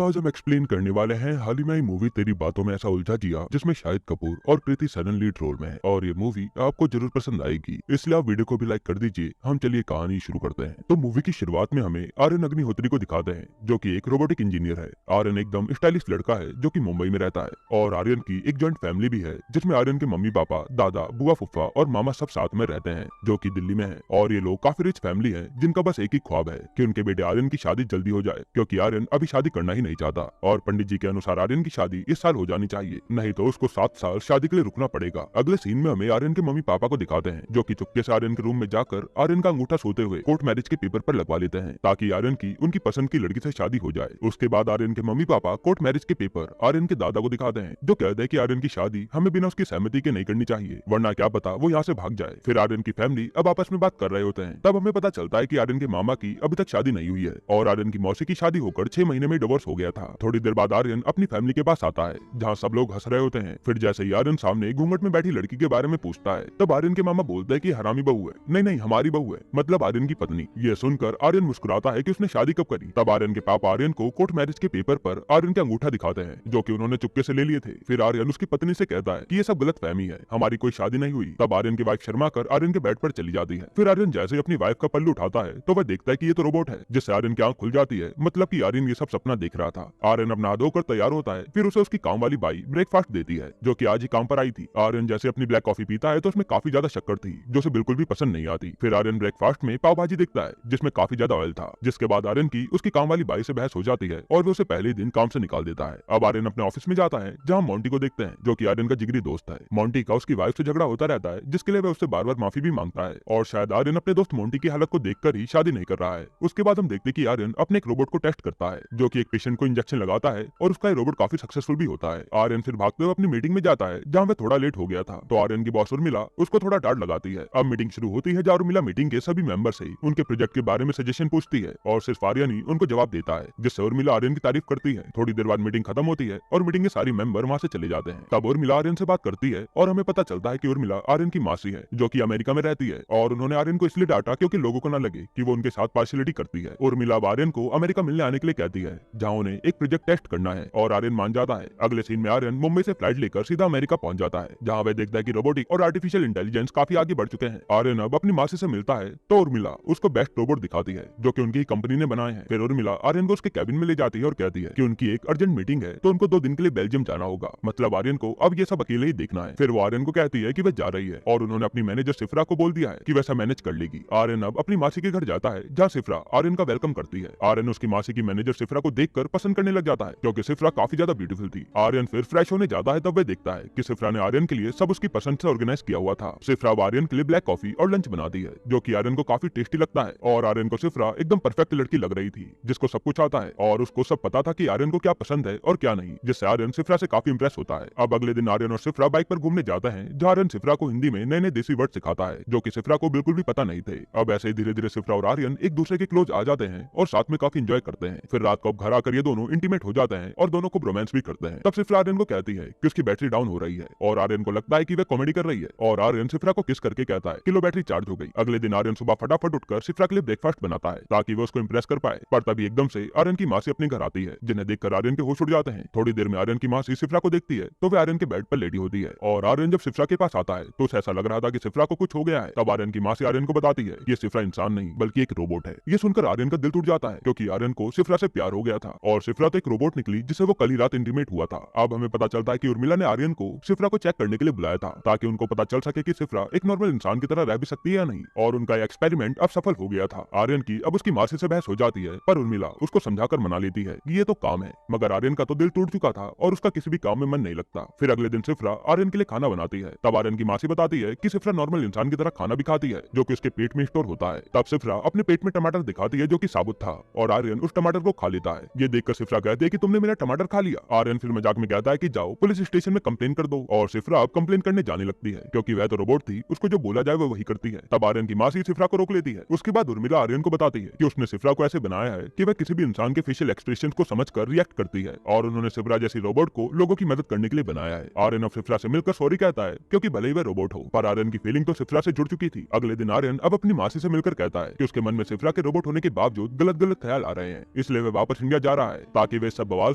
तो आज हम एक्सप्लेन करने वाले हैं हाल ही में आई मूवी तेरी बातों में ऐसा उलझा जिया, जिसमें शाहिद कपूर और कृति सैनन लीड रोल में है और ये मूवी आपको जरूर पसंद आएगी, इसलिए आप वीडियो को भी लाइक कर दीजिए। हम चलिए कहानी शुरू करते हैं। तो मूवी की शुरुआत में हमें आर्यन अग्निहोत्री को दिखाते हैं, जो कि एक रोबोटिक इंजीनियर है। आर्यन एकदम स्टाइलिश लड़का है जो कि मुंबई में रहता है और आर्यन की एक जॉइंट फैमिली भी है, जिसमें आर्यन के मम्मी पापा, दादा, बुआ, फुफ्फा और मामा सब साथ में रहते हैं, जो कि दिल्ली में है। और ये लोग काफी रिच फैमिली है, जिनका बस एक ही ख्वाब है कि उनके बेटे आर्यन की शादी जल्दी हो जाए, क्योंकि आर्यन अभी शादी करना ही नहीं चाहता और पंडित जी के अनुसार आर्यन की शादी इस साल हो जानी चाहिए, नहीं तो उसको 7 साल शादी के लिए रुकना पड़ेगा। अगले सीन में हमें आर्यन के मम्मी पापा को दिखाते हैं, जो कि चुपके से आर्यन के रूम में जाकर आर्यन का अंगूठा सोते हुए कोर्ट मैरिज के पेपर पर लगवा लेते हैं, ताकि आर्यन की उनकी पसंद की लड़की से शादी हो जाए। उसके बाद आर्यन के मम्मी पापा कोर्ट मैरिज के पेपर आर्यन के दादा को दिखाते हैं, जो कहते हैं कि आर्यन की शादी हमें बिना उसकी सहमति के नहीं करनी चाहिए, वरना क्या पता वो यहाँ से भाग जाए। फिर आर्यन की फैमिली अब आपस में बात कर रहे होते हैं, तब हमें पता चलता है कि आर्यन के मामा की अभी तक शादी नहीं हुई है और आर्यन की मौसी की शादी होकर 6 महीने में डिवोर्स हो गया था। थोड़ी देर बाद आर्यन अपनी फैमिली के पास आता है, जहाँ सब लोग हंस रहे होते हैं। फिर जैसे ही आर्यन सामने घूंघट में बैठी लड़की के बारे में पूछता है, तब आर्यन के मामा बोलते हैं कि हरामी बहू है। नहीं नहीं, हमारी बहू है, मतलब आर्यन की पत्नी। ये सुनकर आर्यन मुस्कुराता है कि उसने शादी कब करी। तब आर्यन के पापा आर्यन को कोर्ट मैरिज के पेपर पर आर्यन के अंगूठा दिखाते हैं, जो कि उन्होंने चुपके से ले लिए थे। फिर आर्यन उसकी पत्नी से कहता है कि ये सब गलत फहमी है, हमारी कोई शादी नहीं हुई। तब आर्यन की वाइफ शर्मा कर आर्यन के बेड पर चली जाती है। फिर आर्यन जैसे ही अपनी वाइफ का पल्लू उठाता है, तो वह देखता है कि ये तो रोबोट है, जिससे आर्यन की आंख खुल जाती है, मतलब कि आर्यन ये सब सपना देख रहा था। आर्यन अब नहा धोकर तैयार होता है, फिर उसे उसकी काम वाली बाई ब्रेकफास्ट देती है, जो कि आज ही काम पर आई थी। आर्यन जैसे अपनी ब्लैक कॉफी पीता है, तो उसमें काफी ज्यादा शक्कर थी, जो उसे बिल्कुल भी पसंद नहीं आती। फिर आर्यन ब्रेकफास्ट में पाव भाजी देखता है, जिसमें काफी ज्यादा ऑयल था, जिसके बाद आर्यन की उसकी काम वाली बाई से बहस हो जाती है और वो उसे पहले ही दिन काम से निकाल देता है। अब आर्यन अपने ऑफिस में जाता है, जहाँ मोंटी को देखते हैं, जो कि आर्यन का जिगरी दोस्त है। मोंटी का उसकी वाइफ से झगड़ा होता रहता है, जिसके लिए वह उससे बार बार माफी भी मांगता है और शायद आर्यन अपने दोस्त मोंटी की हालत को देखकर ही शादी नहीं कर रहा है। उसके बाद हम देखते हैं कि आर्यन अपने एक रोबोट को टेस्ट करता है, जो कि एक पेशेंट को इंजेक्शन लगाता है और उसका रोबोट काफी सक्सेसफुल भी होता है। आर्यन फिर भागते हुए अपनी मीटिंग में जाता है, जहाँ वह थोड़ा लेट हो गया था, तो आर्यन की बॉस उर्मिला उसको थोड़ा डांट लगाती है। अब मीटिंग शुरू होती है, जहाँ उर्मिला मीटिंग के सभी मेंबर से उनके प्रोजेक्ट के बारे में सजेशन पूछती है और सिर्फ आर्यन ही उनको जवाब देता है, जिससे उर्मिला आर्यन की तारीफ करती है। थोड़ी देर बाद मीटिंग खत्म होती है और मीटिंग के सारी मेंबर वहाँ से चले जाते हैं। तब उर्मिला आर्यन से बात करती है और हमें पता चलता है कि उर्मिला आर्यन की मासी है, जो कि अमेरिका में रहती है और उन्होंने आर्यन को इसलिए डांटा क्योंकि लोगों को न लगे कि वो उनके साथ पार्शियलिटी करती है। उर्मिला अब आर्यन को अमेरिका मिलने आने के लिए कहती है, जहाँ उन्हें एक प्रोजेक्ट टेस्ट करना है और आर्यन मान जाता है। अगले सीन में आर्यन मुंबई से फ्लाइट लेकर सीधा अमेरिका पहुंच जाता है, जहाँ वह देखता है कि रोबोटिक और आर्टिफिशियल इंटेलिजेंस काफी आगे बढ़ चुके हैं। आर्यन अब अपनी मासी से मिलता है, तो उर्मिला उसको बेस्ट रोबोट दिखाती है, जो कि उनकी कंपनी ने बनाए हैं। फिर उर्मिला आर्यन को उसके कैबिन में ले जाती है और कहती है कि उनकी एक अर्जेंट मीटिंग है, तो उनको 2 दिन के लिए बेल्जियम जाना होगा, मतलब आर्यन को अब ये सब अकेले ही देखना है। फिर वो आर्यन को कहती है कि वह जा रही है और उन्होंने अपनी मैनेजर सिफ्रा को बोल दिया है कि वैसा मैनेज कर लेगी। आर्यन अब अपनी मासी के घर जाता है, जहाँ सिफ्रा आर्यन का वेलकम करती है। आर्यन उसकी मासी की मैनेजर सिफ्रा को देखकर पसंद करने लग जाता है, क्योंकि सिफ्रा काफी ज्यादा ब्यूटीफुल थी। आर्यन फिर फ्रेश होने जाता है, तब वह देखता है कि सिफ्रा ने आर्यन के लिए सब उसकी पसंद से ऑर्गेनाइज किया हुआ था। सिफ्रा आर्यन के लिए ब्लैक कॉफी और लंच बनाती है, जो कि आर्यन को काफी टेस्टी लगता है और आर्यन को सिफ्रा एकदम परफेक्ट लड़की लग रही थी, जिसको सब कुछ आता है और उसको सब पता था कि आर्यन को क्या पसंद है और क्या नहीं, जिससे आर्यन सिफ्रा से काफी इंप्रेस होता है। अब अगले दिन आर्यन और सिफ्रा बाइक पर घूमने जाते हैं, जहाँ आर्यन सिफ्रा को हिंदी में नए नए देसी वर्ड सिखाता है, जो कि सिफ्रा को बिल्कुल भी पता नहीं थे। अब ऐसे ही धीरे धीरे सिफ्रा और आर्यन एक दूसरे के क्लोज आ जाते हैं और साथ में काफी एंजॉय करते हैं। फिर रात को घर आकर ये दोनों इंटीमेट हो जाते हैं और दोनों को रोमांस भी करते हैं। तब सिफ्रा आर्यन को कहती है कि उसकी बैटरी डाउन हो रही है और आर्यन को लगता है कि वह कॉमेडी कर रही है और आर्यन सिफ्रा को किस करके कहता है कि लो बैटरी चार्ज हो गई। अगले दिन आर्यन सुबह फटाफट उठकर सिफ्रा के लिए ब्रेकफास्ट बनाता है, ताकि वो उसको इंप्रेस कर पाए। पर तभी एकदम से आर्यन की मासी अपने घर आती है, जिन्हें देखकर आर्यन के होश उड़ जाते हैं। थोड़ी देर में आर्यन की मासी सिफ्रा को देखती है, तो वह आर्यन के बेड पर लेटी होती है और आर्यन जब सिफ्रा के पास आता है, तो उसे ऐसा लग रहा था कि सिफ्रा को कुछ हो गया है। तब आर्यन की मासी आर्यन को बताती है कि ये सिफ्रा इंसान नहीं बल्कि एक रोबोट है। ये सुनकर आर्यन का दिल टूट जाता है, क्योंकि आर्यन को सिफ्रा से प्यार हो गया था और सिफ्रा तो एक रोबोट निकली, जिसे वो कल ही रात इंटीमेट हुआ था। अब हमें पता चलता है कि उर्मिला ने आर्यन को सिफ्रा को चेक करने के लिए बुलाया था, ताकि उनको पता चल सके कि सिफ्रा एक नॉर्मल इंसान की तरह रह भी सकती है या नहीं, और उनका एक्सपेरिमेंट अब सफल हो गया था। आर्यन की अब उसकी मासी से बहस हो जाती है, पर उर्मिला उसको समझाकर मना लेती है कि ये तो काम है, मगर आर्यन का तो दिल टूट चुका था और उसका किसी भी काम में मन नहीं लगता। फिर अगले दिन सिफ्रा आर्यन के लिए खाना बनाती है। तब आर्यन की मासी बताती है कि सिफ्रा नॉर्मल इंसान की तरह खाना भी खाती है, जो कि उसके पेट में स्टोर होता है। तब सिफ्रा अपने पेट में टमाटर दिखाती है, जो कि साबुत था, और आर्यन उस टमाटर को खा लेता है। ये देखकर सिफ्रा कहती है कि तुमने मेरा टमाटर खा लिया। आर्यन फिर मजाक में कहता है कि जाओ पुलिस स्टेशन में कंप्लेन कर दो, और सिफ्रा अब कंप्लेन करने जाने लगती है, क्योंकि वह तो रोबोट थी, उसको जो बोला जाए वो वही करती है। तब आर्यन की मासी सिफ्रा को रोक लेती है। उसके बाद उर्मिला आर्यन को बताती है कि उसने सिफ्रा को ऐसे बनाया है कि वह किसी भी इंसान के फेशियल एक्सप्रेशन को समझकर रिएक्ट करती है, और उन्होंने सिफ्रा जैसी रोबोट को लोगों की मदद करने के लिए बनाया है। आर्यन अब सिफ्रा से मिलकर सॉरी कहता है, क्योंकि भले ही वह रोबोट हो, पर आर्यन की फीलिंग तो सिफ्रा से जुड़ चुकी थी। अगले दिन आर्यन अब अपनी मासी से मिलकर कहता है कि उसके मन में सिफ्रा के रोबोट होने के बावजूद गलत गलत ख्याल आ रहे हैं, इसलिए वह वापस इंडिया जा रहा है ताकि वे सब बवाल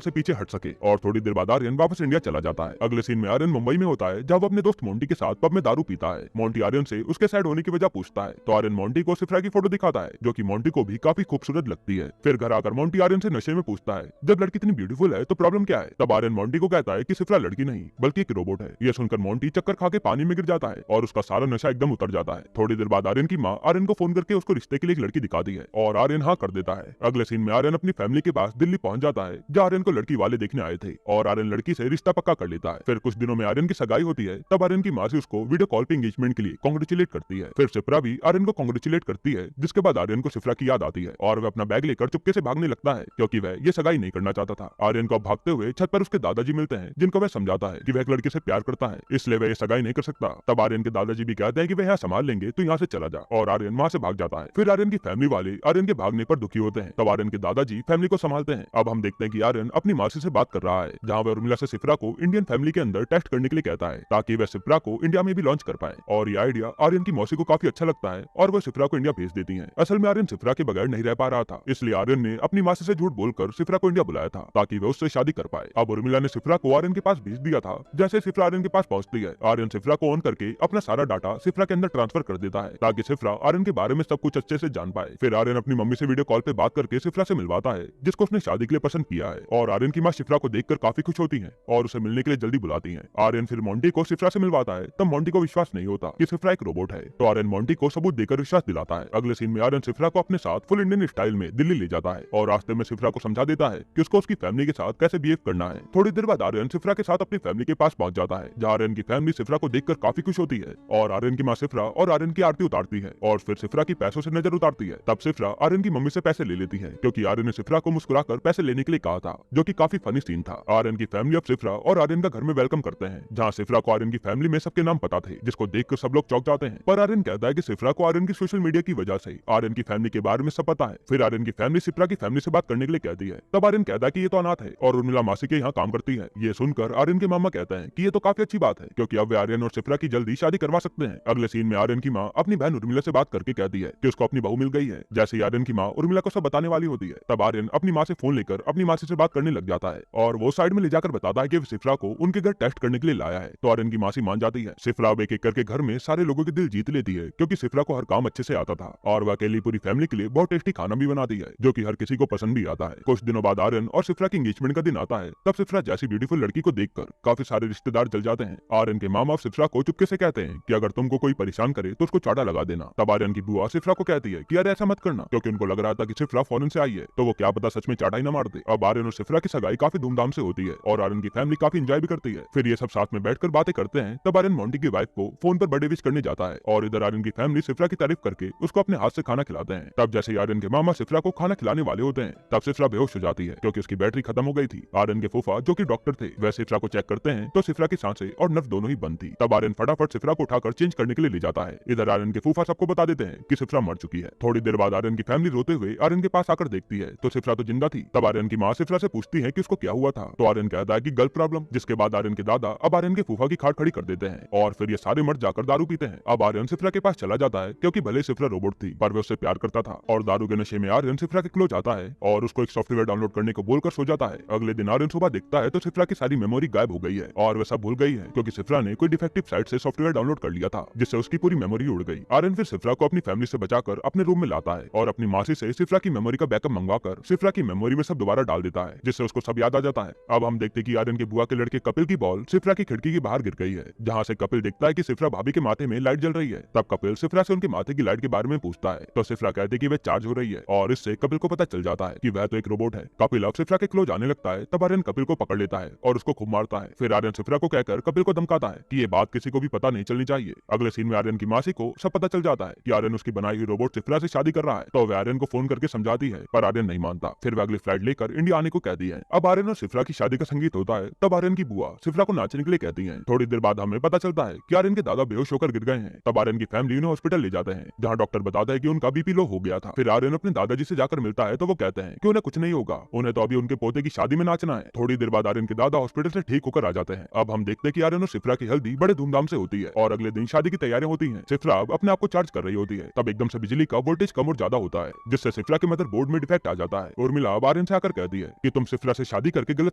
से पीछे हट सके। और थोड़ी देर बाद आर्यन वापस इंडिया चला जाता है। अगले सीन में आर्यन मुंबई में होता है जहाँ वो अपने दोस्त मोंटी के साथ पब में दारू पीता है। मोंटी आर्यन से उसके साइड होने की वजह पूछता है तो आर्यन मोंटी को सिफ्रा की फोटो दिखाता है जो कि मोंटी को भी काफी खूबसूरत लगती है। फिर घर आकर मोंटी आर्यन से नशे में पूछता है जब लड़की इतनी ब्यूटीफुल है तो प्रॉब्लम क्या है। तब आर्यन मोंटी को कहता है कि सिफ्रा लड़की नहीं बल्कि एक रोबोट है। यह सुनकर मोंटी चक्कर खा के पानी में गिर जाता है और उसका सारा नशा एकदम उतर जाता है। थोड़ी देर बाद आर्यन की माँ आर्यन को फोन करके उसको रिश्ते के लिए एक लड़की दिखाती है और आर्यन हाँ कर देता है। अगले सीन में आर्यन अपनी फैमिली के पास दिल्ली पहुंच जाता है जहाँ आर्यन को लड़की वाले देखने आए थे और आर्यन लड़की से रिश्ता पक्का कर लेता है। फिर कुछ दिनों में आर्यन की सगाई होती है। तब आर्यन की माँ से उसको वीडियो कॉल पे एंगेजमेंट के लिए कांग्रेचुलेट करती है। फिर सिफ्रा भी आर्यन को कांग्रेचुलेट करती है जिसके बाद आर्यन को सिफ्रा की याद आती है और वह अपना बैग लेकर चुपके से भागने लगता है क्योंकि वह ये सगाई नहीं करना चाहता था। आर्यन को भागते हुए छत पर उसके दादाजी मिलते हैं जिनको वह समझाता है कि वह एक लड़की से प्यार करता है इसलिए वह ये सगाई नहीं कर सकता। तब आर्यन के दादाजी भी कहते हैं कि वह यहाँ संभाल लेंगे तो यहाँ से चला जा और आर्यन वहाँ से भाग जाता है। फिर आर्यन की फैमिली वाले आर्यन के भागने पर दुखी होते हैं। तब आर्यन के दादाजी फैमिली को संभालते हैं। अब हम देखते हैं कि आर्यन अपनी मासी से बात कर रहा है जहाँ वह उर्मिला से सिफ्रा को इंडियन फैमिली के अंदर टेस्ट करने के लिए कहता है ताकि वह सिफ्रा को इंडिया में भी लॉन्च कर पाए। और ये आइडिया आर्यन की मौसी को काफी अच्छा लगता है और वह सिफ्रा को इंडिया भेज देती है। असल में आर्यन सिफ्रा के बगैर नहीं रह पा रहा था इसलिए आर्यन ने अपनी मासी से झूठ बोलकर सिफ्रा को इंडिया बुलाया था ताकि वह उससे शादी कर पाए। अब उर्मिला ने सिफ्रा को आर्यन के पास भेज दिया था। जैसे सिफ्रा आर्यन के पास पहुंचती है आर्यन सिफ्रा को ऑन करके अपना सारा डाटा सिफ्रा के अंदर ट्रांसफर कर देता है ताकि सिफ्रा आर्यन के बारे में सब कुछ अच्छे से जान पाए। फिर आर्यन अपनी मम्मी से वीडियो कॉल पे बात करके सिफ्रा से मिलवाता है जिसको उसने शादी के लिए पसंद किया है। और आर्यन की माँ सिफ्रा को देखकर काफी खुश होती है और उसे मिलने के लिए जल्दी बुलाती है। आर्यन फिर मोंटी को सिफ्रा से मिलवाता है। तब मोंटी को विश्वास नहीं होता कि सिफ्रा एक रोबोट है तो आर्यन मोंटी को सबूत देकर विश्वास दिलाता है। अगले सीन में आर्यन सिफ्रा को अपने साथ फुल इंडियन स्टाइल में दिल्ली ले जाता है और रास्ते में सिफ्रा को समझा देता है कि उसको उसकी फैमिली के साथ कैसे बिहेव करना है। थोड़ी देर बाद आर्यन सिफ्रा के साथ अपनी फैमिली के पास पहुंच जाता है जहाँ आर्यन की फैमिली सिफ्रा को देखकर काफी खुश होती है और आर्यन की माँ सिफ्रा और आर्यन की आरती उतारती है और फिर सिफ्रा की पैसों से नजर उतारती है। तब सिफ्रा आर्यन की मम्मी से पैसे ले लेती है क्योंकि आर्यन ने सिफ्रा को मुस्कुराकर पैसे लेने के लिए कहा था जो कि काफी फनी सीन था। आर्यन की फैमिली अब सिफ्रा और आर्यन का घर में वेलकम करते हैं जहाँ सिफ्रा को आर्यन की फैमिली में सबके नाम पता थे जिसको देखकर सब लोग चौंक जाते हैं। पर आर्यन कहता है कि सिफ्रा को आर्यन की सोशल मीडिया की वजह से आर्यन की फैमिली के बारे में सब पता है। फिर आर्यन की फैमिली सिफ्रा की फैमिली से बात करने के लिए कहती है। तब आर्यन कहता है कि ये तो अनाथ है और उर्मिला मासी के यहाँ काम करती है। ये सुनकर आर्यन के मामा कहते हैं कि ये तो काफी अच्छी बात है क्योंकि अब वे आर्यन और सिफ्रा की जल्दी शादी करवा सकते हैं। अगले सीन में आर्यन की माँ अपनी बहन उर्मिला से बात करके कहती है कि उसको अपनी बहू मिल गई है। जैसे ही आर्यन की माँ उर्मिला को सब बताने वाली होती है तब आर्यन अपनी माँ से फोन लेकर अपनी मासी से बात करने लग जाता है और वो साइड में ले जाकर बताता है कि सिफ्रा को उनके घर टेस्ट करने के लिए लाया है। तो आर्यन की मासी मान जाती है। सिफ्रा अब एक एक करके घर में सारे लोगों के दिल जीत लेती है क्योंकि सिफ्रा को हर काम अच्छे से आता था और वह अकेली पूरी फैमिली के लिए बहुत टेस्टी खाना भी बनाती है जो कि हर किसी को पसंद भी आता है। कुछ दिनों बाद आर्यन और सिफ्रा की एंगेजमेंट का दिन आता है। तब सिफ्रा जैसी ब्यूटीफुल लड़की को देखकर काफी सारे रिश्तेदार जल जाते हैं। आर्यन के मामा सिफ्रा को चुपके से कहते हैं कि अगर तुमको कोई परेशान करे तो उसको चाटा लगा देना। तब आर्यन की बुआ सिफ्रा को कहती है कि अरे ऐसा मत करना क्योंकि उनको लग रहा था कि सिफ्रा फॉरेन से आई है तो वो क्या पता सच में चाटा ही ना मार दे। अब आर्यन और सिफ्रा की सगाई काफी धूमधाम से होती है और आर्यन की फैमिली काफी एंजॉय भी करती है। फिर ये सब साथ में बैठकर बातें करते हैं। तब आर्यन मोंटी की वाइफ को फोन पर बर्थडे विश करने जाता है और इधर आर्यन की फैमिली सिफ्रा की तारीफ करके उसको अपने हाथ से खाना खिलाते हैं। तब जैसे ही आर्यन के मामा सिफ्रा को खाना खिलाने वाले होते हैं तब सिफ्रा बेहोश हो जाती है क्योंकि उसकी बैटरी खत्म हो गई थी। आर्यन के फूफा जो कि डॉक्टर थे वह सिफ्रा को चेक करते हैं तो सिफ्रा की सांसें और नर्व दोनों ही बंद थी। तब आर्यन फटाफट सिफ्रा को उठाकर चेंज करने के लिए ले जाता है। इधर आर्यन के फूफा सबको बता देते हैं कि सिफ्रा मर चुकी है। थोड़ी देर बाद आर्यन की फैमिली रोते हुए आर्यन के पास आकर देखती है तो सिफ्रा तो जिंदा थी। तब आर्यन की माँ सिफ्रा से पूछती है कि उसको क्या हुआ था तो आर्यन कहता है कि गल प्रॉब्लम। जिसके बाद आर्यन के दादा अब आर्यन के फूफा की खाट खड़ी कर देते हैं और फिर ये सारे मर्द जाकर दारू पीते हैं। अब आर्यन सिफ्रा के पास चला जाता है क्योंकि भले सिफ्रा रोबोट थी पर वह उससे प्यार करता था और दारू के नशे में आर्यन सिफ्रा के क्लोज आता है और उसको एक सॉफ्टवेयर डाउनलोड करने को बोलकर सो जाता है। अगले दिन आर्यन सुबह देखता है तो सिफ्रा की सारी मेमोरी गायब हो गई है और वह सब भूल गई है क्योंकि सिफ्रा ने कोई डिफेक्टिव साइट से सॉफ्टवेयर डाउनलोड कर लिया था जिससे उसकी पूरी मेमोरी उड़ गई। आर्यन फिर सिफ्रा को अपनी फैमिली से बचाकर अपने रूम में लाता है और अपनी मासी से सिफ्रा की मेमोरी का बैकअप मंगवाकर सिफ्रा की मेमोरी में सब दोबारा डाल देता है जिससे उसको सब याद आ जाता है। अब हम देखते कि आर्यन के बुआ के लड़के कपिल की बॉल सिफ्रा की खिड़की के बाहर गिर गई है जहाँ से कपिल देखता है कि सिफ्रा भाभी के माथे में लाइट जल रही है। तब कपिल सिफ्रा से उनके माथे की लाइट के बारे में पूछता है तो सिफ्रा कहते हैं कि वह चार्ज हो रही है और इससे कपिल को पता चल जाता है कि वह तो एक रोबोट है। कपिल अब सिफ्रा के क्लोज आने लगता है। तब आर्यन कपिल को पकड़ लेता है और उसको खूब मारता है। फिर आर्यन सिफ्रा को कहकर कपिल को धमकाता है कि ये बात किसी को भी पता नहीं चलनी चाहिए। अगले सीन में आर्यन की मासी को सब पता चल जाता है कि आर्यन उसकी बनाई हुई रोबोट सिफ्रा से शादी कर रहा है तो वह आर्यन को फोन करके समझाती है पर आर्यन नहीं मानता। फिर वह अगली फ्लाइट लेकर इंडिया आने को कहती है। अब आर्यन और सिफ्रा की शादी का संगीत होता है। तब आर्यन की बुआ सिफ्रा को नाचने के लिए कहती है। थोड़ी देर बाद हमें पता चलता है कि आर्यन के दादा बेहोश होकर गिर गए हैं। तब आर्यन की फैमिली उन्हें हॉस्पिटल ले जाते हैं जहाँ डॉक्टर बताता है कि उनका बीपी लो हो गया था। फिर आर्यन अपने दादाजी से जाकर मिलता है तो वो कहते हैं कि उन्हें कुछ नहीं होगा, उन्हें तो अभी उनके पोते की शादी में नाचना है। थोड़ी देर बाद आर्यन के दादा हॉस्पिटल से ठीक होकर आ जाते हैं। अब हम देखते हैं कि आर्यन और सिफ्रा की हल्दी बड़े धूमधाम से होती है और अगले दिन शादी की तैयारियां होती हैं। सिफ्रा अब अपने आप को चार्ज कर रही होती है। तब एकदम से बिजली का वोल्टेज कम और ज्यादा होता है जिससे सिफ्रा के मदर बोर्ड में डिफेक्ट आ जाता है। उर्मिला अब आर्यन से आकर कहती है कि तुम सिफ्रा से शादी करके गलत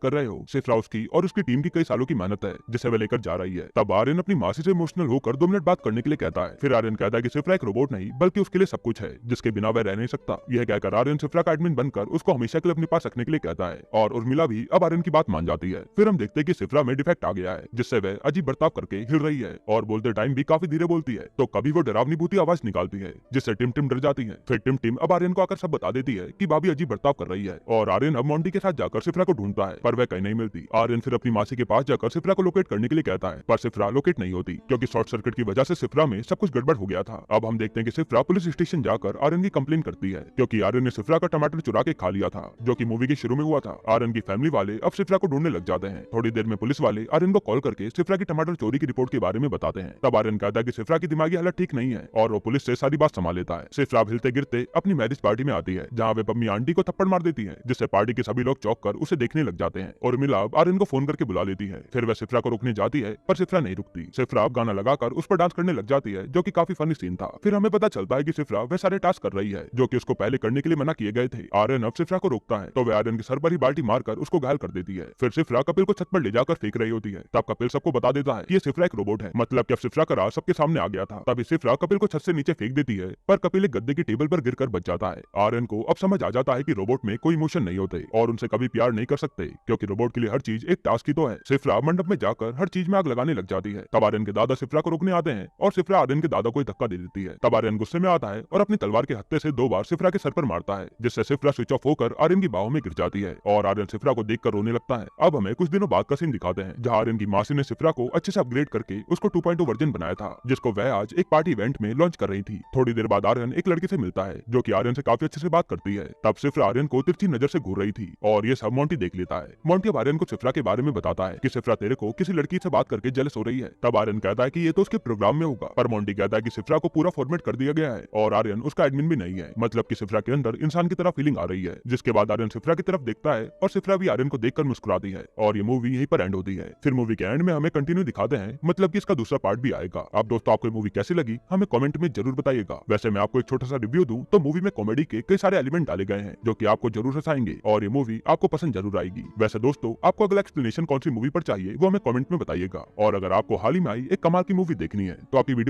कर रहे हो। सिफ्रा उसकी और उसकी टीम की कई सालों की मेहनत है जिसे वह लेकर जा रही है। तब आर्यन अपनी मासी से इमोशनल होकर 2 मिनट बात करने के लिए कहता है। फिर आर्यन कहता है कि सिफ्रा एक रोबोट नहीं बल्कि उसके लिए सब कुछ है जिसके बिना वह रह नहीं सकता। यह कहकर आर्यन सिफ्रा का एडमिन बनकर उसको हमेशा के लिए अपने पास रखने के लिए कहता है और उर्मिला भी अब आर्यन की बात मान जाती है। फिर हम देखते हैं कि सिफ्रा में डिफेक्ट आ गया है जिससे वह अजीब बर्ताव करके हिल रही है और बोलते टाइम भी काफी धीरे बोलती है। तो कभी वो डरावनी भूती आवाज निकालती है जिससे टिम टिम डर जाती है। फिर टिम टिम अब आर्यन को आकर सब बता देती है कि भाभी अजीब बर्ताव कर रही है और आर्यन अब मोंटी के साथ जाकर सिफ्रा को ढूंढता है पर वह कहीं नहीं मिलती। आर्यन फिर अपनी मासी के पास जाकर सिफ्रा को लोकेट करने के लिए कहता है पर सिफ्रा लोकेट नहीं होती क्योंकि शॉर्ट सर्किट की वजह से सिफ्रा में सब कुछ गड़बड़ हो गया था। अब हम देखते हैं कि सिफ्रा पुलिस स्टेशन जाकर आर्यन की कंप्लेन करती है क्योंकि आर्यन ने सिफ्रा का टमाटर चुरा के खा लिया था जो कि मूवी के शुरू में हुआ था। आर्यन की फैमिली वाले अब सिफ्रा को ढूंढने लग जाते हैं। थोड़ी देर में पुलिस वाले आर्यन को कॉल करके सिफ्रा की टमाटर चोरी की रिपोर्ट के बारे में बताते हैं। तब आर्यन कहता है कि सिफ्रा की दिमागी हालत ठीक नहीं है और वो पुलिस से सारी बात संभाल लेता है। सिफ्रा हिलते गिरते अपनी मैरिज पार्टी में आती है जहाँ वे अपनी आंटी को थप्पड़ मार देती है जिससे पार्टी के सभी लोग चौंक कर उसे देखने लग जाते हैं। और उर्मिला आर्यन को फोन करके बुला लेती है। फिर वह सिफ्रा को रोकने जाती है पर सिफ्रा नहीं रुकती। सिफ्रा गाना लगाकर उस पर डांस करने लग जाती है जो कि काफी फनी सीन था। फिर हमें पता चलता है कि सिफ्रा वह सारे टास्क कर रही है जो कि उसको पहले करने के लिए मना किए गए थे। आर्यन अब सिफ्रा को रोकता है तो वह आर्यन के सर पर ही बाल्टी मारकर उसको घायल कर देती है। फिर सिफ्रा कपिल को छत पर ले जाकर फेंक रही होती है। तब कपिल सबको बता देता है कि ये सिफ्रा एक रोबोट है, मतलब कि अब सिफ्रा का राज सबके सामने आ गया था। तभी सिफ्रा कपिल को छत से नीचे फेंक देती है पर कपिल एक गद्दे की टेबल पर गिरकर बच जाता है। आर्यन को अब समझ आ जाता है कि रोबोट में कोई इमोशन नहीं होते और उनसे कभी प्यार नहीं कर सकते क्योंकि रोबोट के लिए हर चीज एक टास्क ही तो है। सिफ्रा मंडप में जाकर हर चीज में आग लगाने लग जाती है। तब आर्यन के दादा सिफ्रा को रोकने आते हैं और सिफ्रा आर्यन के दादा को धक्का दे देती है। तब आर्यन गुस्से में आता है और अपनी तलवार के हत्थे से 2 बार सिफ्रा के सर पर मारता है जिससे सिफ्रा स्विच ऑफ होकर आर्यन की बाहों में गिर जाती है और आर्यन सिफ्रा को देखकर रोने लगता है। अब हमें कुछ दिनों बाद का सीन दिखाते हैं जहाँ आर्यन की मासी ने सिफ्रा को अच्छे से अपग्रेड करके उसको 2.0 वर्जन बनाया था जिसको वह आज एक पार्टी इवेंट में लॉन्च कर रही थी। थोड़ी देर बाद आर्यन एक लड़की से मिलता है जो कि आर्यन से काफी अच्छे से बात करती है। तब सिफ्रा आर्यन को तिरछी नजर से घूर रही थी और ये सब मोंटी देख लेता है। मोंटी अब आर्यन को सिफ्रा के बारे में बताता है कि सिफ्रा तेरे को किसी लड़की से बात करके जेलस हो रही है। तब आर्यन कहता है कि ये तो उसके प्रोग्राम में होगा पर मोंटी कहता है कि सिफ्रा को पूरा फॉर्मेट कर दिया गया है और आर्यन उसका एडमिन भी नहीं है, मतलब कि सिफ्रा के अंदर इंसान की तरह फीलिंग आ रही है। जिसके बाद आर्यन सिफ्रा की तरफ देखता है और सिफ्रा भी आर्यन को देखकर मुस्कुराती है और ये मूवी यहीं पर एंड होती है। फिर मूवी के एंड में हमें कंटिन्यू दिखाते हैं, मतलब कि इसका दूसरा पार्ट भी आएगा। अब दोस्तों आपको मूवी कैसी लगी हमें कमेंट में जरूर बताइएगा। वैसे मैं आपको एक छोटा सा रिव्यू दूं तो मूवी में कॉमेडी के कई सारे एलिमेंट डाले गए हैं जो कि आपको जरूर हंसाएंगे और ये मूवी आपको पसंद जरूर आएगी। वैसे दोस्तों आपको अगला एक्सप्लेनेशन कौन सी मूवी पर चाहिए वो हमें कमेंट में बताइएगा और अगर आपको हाल ही में आई एक कमाल की मूवी देखनी है तो आपकी वीडियो